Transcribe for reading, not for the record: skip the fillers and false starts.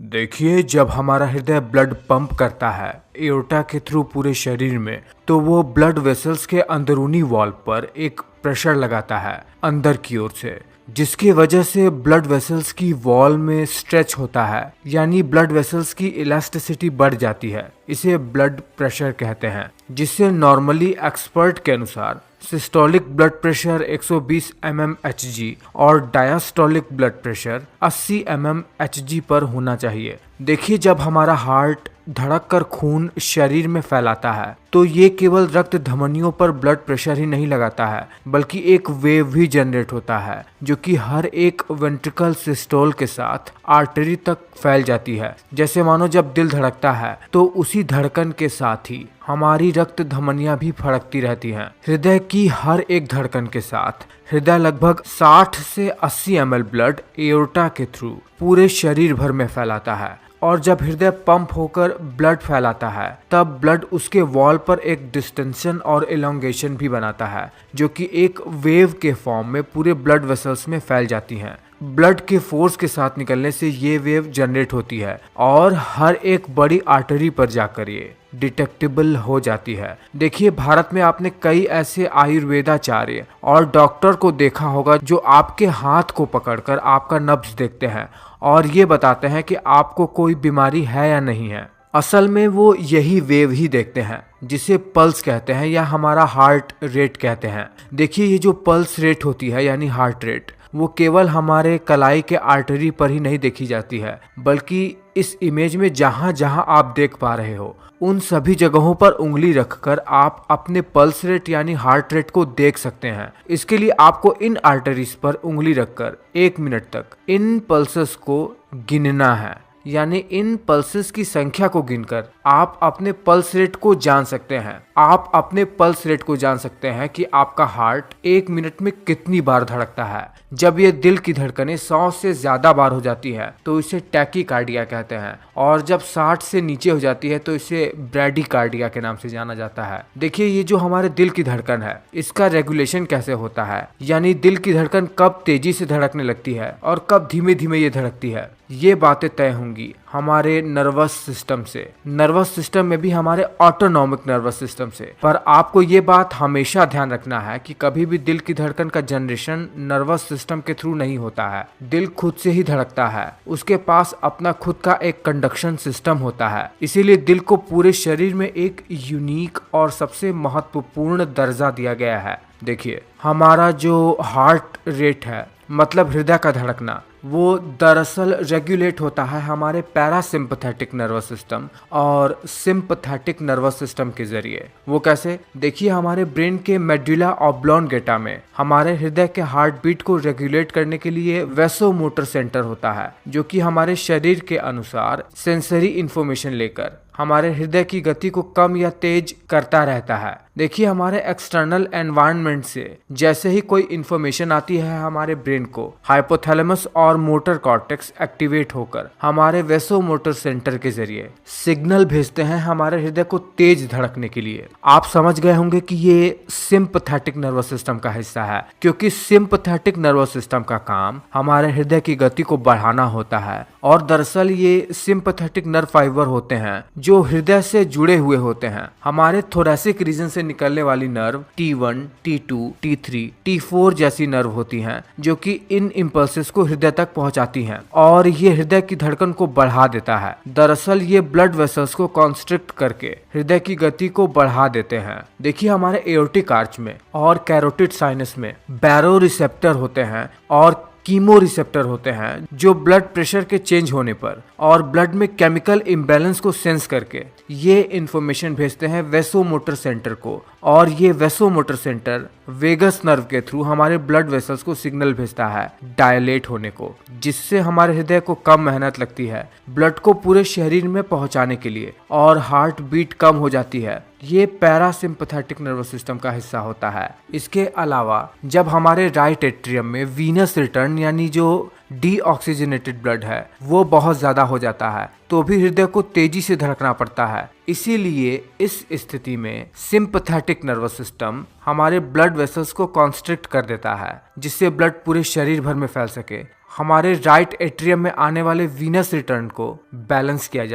देखिए, जब हमारा हृदय ब्लड पंप करता है एओर्टा के थ्रू पूरे शरीर में, तो वो ब्लड वेसल्स के अंदरूनी वॉल पर एक प्रेशर लगाता है अंदर की ओर से, जिसकी वजह से ब्लड वेसल्स की वॉल में स्ट्रेच होता है, यानी ब्लड वेसल्स की इलास्टिसिटी बढ़ जाती है। इसे ब्लड प्रेशर कहते हैं, जिससे नॉर्मली एक्सपर्ट के अनुसार सिस्टोलिक ब्लड प्रेशर 120 mmHg और डायस्टोलिक ब्लड प्रेशर 80 mmHg पर होना चाहिए। देखिए, जब हमारा हार्ट धड़क कर खून शरीर में फैलाता है तो ये केवल रक्त धमनियों पर ब्लड प्रेशर ही नहीं लगाता है, बल्कि एक वेव भी जनरेट होता है जो कि हर एक वेंट्रिकल सिस्टोल के साथ आर्टरी तक फैल जाती है। जैसे मानो जब दिल धड़कता है तो उसी धड़कन के साथ ही हमारी रक्त धमनियां भी फड़कती रहती हैं। हृदय की हर एक धड़कन के साथ हृदय लगभग 60 से 80 ml ब्लड एओर्टा के थ्रू पूरे शरीर भर में फैलाता है, और जब हृदय पंप होकर ब्लड फैलाता है तब ब्लड उसके वॉल पर एक डिस्टेंशन और एलोंगेशन भी बनाता है, जो कि एक वेव के फॉर्म में पूरे ब्लड वेसल्स में फैल जाती हैं। ब्लड के फोर्स के साथ निकलने से ये वेव जनरेट होती है और हर एक बड़ी आर्टरी पर जाकर ये डिटेक्टेबल हो जाती है। देखिए, भारत में आपने कई ऐसे आयुर्वेदाचार्य और डॉक्टर को देखा होगा जो आपके हाथ को पकड़कर आपका नब्ज देखते हैं और ये बताते हैं कि आपको कोई बीमारी है या नहीं है। असल में वो यही वेव ही देखते हैं, जिसे पल्स कहते हैं या हमारा हार्ट रेट कहते हैं। देखिए, ये जो पल्स रेट होती है यानी हार्ट रेट, वो केवल हमारे कलाई के आर्टरी पर ही नहीं देखी जाती है, बल्कि इस इमेज में जहां जहां आप देख पा रहे हो उन सभी जगहों पर उंगली रखकर आप अपने पल्स रेट यानी हार्ट रेट को देख सकते हैं। इसके लिए आपको इन आर्टरीज पर उंगली रखकर 1 मिनट तक इन पल्सेस को गिनना है, यानी इन पल्सेस की संख्या को गिनकर आप अपने पल्स रेट को जान सकते हैं। आप अपने पल्स रेट को जान सकते हैं कि आपका हार्ट 1 मिनट में कितनी बार धड़कता है। जब ये दिल की धड़कनें 100 से ज्यादा बार हो जाती है तो इसे टैकीकार्डिया कहते हैं, और जब 60 से नीचे हो जाती है तो इसे ब्रैडीकार्डिया के नाम से जाना जाता है। देखिए, ये जो हमारे दिल की धड़कन है इसका रेगुलेशन कैसे होता है, यानी दिल की धड़कन कब तेजी से धड़कने लगती है और कब धीमे धीमे ये धड़कती है, ये बातें तय होंगी हमारे नर्वस सिस्टम से। नर्वस सिस्टम में भी हमारे ऑटोनॉमिक नर्वस सिस्टम से। पर आपको ये बात हमेशा ध्यान रखना है कि कभी भी दिल की धड़कन का जनरेशन नर्वस सिस्टम के थ्रू नहीं होता है। दिल खुद से ही धड़कता है, उसके पास अपना खुद का एक कंडक्शन सिस्टम होता है। इसीलिए दिल को पूरे शरीर में एक यूनिक और सबसे महत्वपूर्ण दर्जा दिया गया है। देखिए, हमारा जो हार्ट रेट है, मतलब हृदय का धड़कना, वो दरअसल रेगुलेट होता है हमारे पैरासिम्पथेटिक नर्वस सिस्टम और सिंपथेटिक नर्वस सिस्टम के जरिए। वो कैसे? देखिए, हमारे ब्रेन के मेडुला ऑब्लोंगेटा में हमारे हृदय के हार्ट बीट को रेगुलेट करने के लिए वैसोमोटर सेंटर होता है, जो कि हमारे शरीर के अनुसार सेंसरी इंफॉर्मेशन लेकर हमारे हृदय की गति को कम या तेज करता रहता है। देखिए, हमारे एक्सटर्नल एनवायरनमेंट से जैसे ही कोई इंफॉर्मेशन आती है हमारे ब्रेन को, हाइपोथैलेमस और मोटर कॉर्टेक्स एक्टिवेट होकर हमारे वैसोमोटर सेंटर के जरिए सिग्नल भेजते हैं हमारे हृदय को तेज धड़कने के लिए। आप समझ गए होंगे कि ये सिंपथेटिक नर्वस सिस्टम का हिस्सा है, क्योंकि सिंपथेटिक नर्वस सिस्टम का काम हमारे हृदय की गति को बढ़ाना होता है। और दरअसल ये सिंपथेटिक नर्व फाइबर होते हैं जो हृदय से जुड़े हुए होते हैं। हमारे थोरैसिक रीजन से निकलने वाली nerve T1, T2, T3, T4 जैसी नर्व होती हैं, जो कि इन इम्पल्सेस को हृदय तक पहुंचाती हैं और ये हृदय की धड़कन को बढ़ा देता है। दरअसल ये ब्लड वेसल्स को कॉन्स्ट्रिक्ट करके हृदय की गति को बढ़ा देते हैं। देखिए, हमारे एओर्टिक आर्च में और कैरोटिड साइनस में बैरो रिसेप्टर होते हैं और कीमो रिसेप्टर होते हैं, जो ब्लड प्रेशर के चेंज होने पर और ब्लड में केमिकल इम्बैलेंस को सेंस करके ये इंफॉर्मेशन भेजते हैं वैसोमोटर सेंटर को, और ये वैसोमोटर सेंटर वेगस नर्व के थ्रू हमारे ब्लड वेसल्स को सिग्नल भेजता है डायलेट होने को, जिससे हमारे हृदय को कम मेहनत लगती है ब्लड को पूरे शरीर में पहुंचाने के लिए और हार्ट बीट कम हो जाती है। ये पैरासिम्पथेटिक नर्वस सिस्टम का हिस्सा होता है। इसके अलावा जब हमारे राइट एट्रियम में वीनस रिटर्न यानी जो डीऑक्सीजनेटेड ब्लड है वो बहुत ज्यादा हो जाता है, तो भी हृदय को तेजी से धड़कना पड़ता है। इसीलिए इस स्थिति में सिंपथेटिक नर्वस सिस्टम हमारे ब्लड वेसल्स को कॉन्स्ट्रिक्ट कर देता है, जिससे ब्लड पूरे शरीर भर में फैल सके। हमारे राइट एट्रियम में आने वाले वीनस रिटर्न को बैलेंस किया जाए।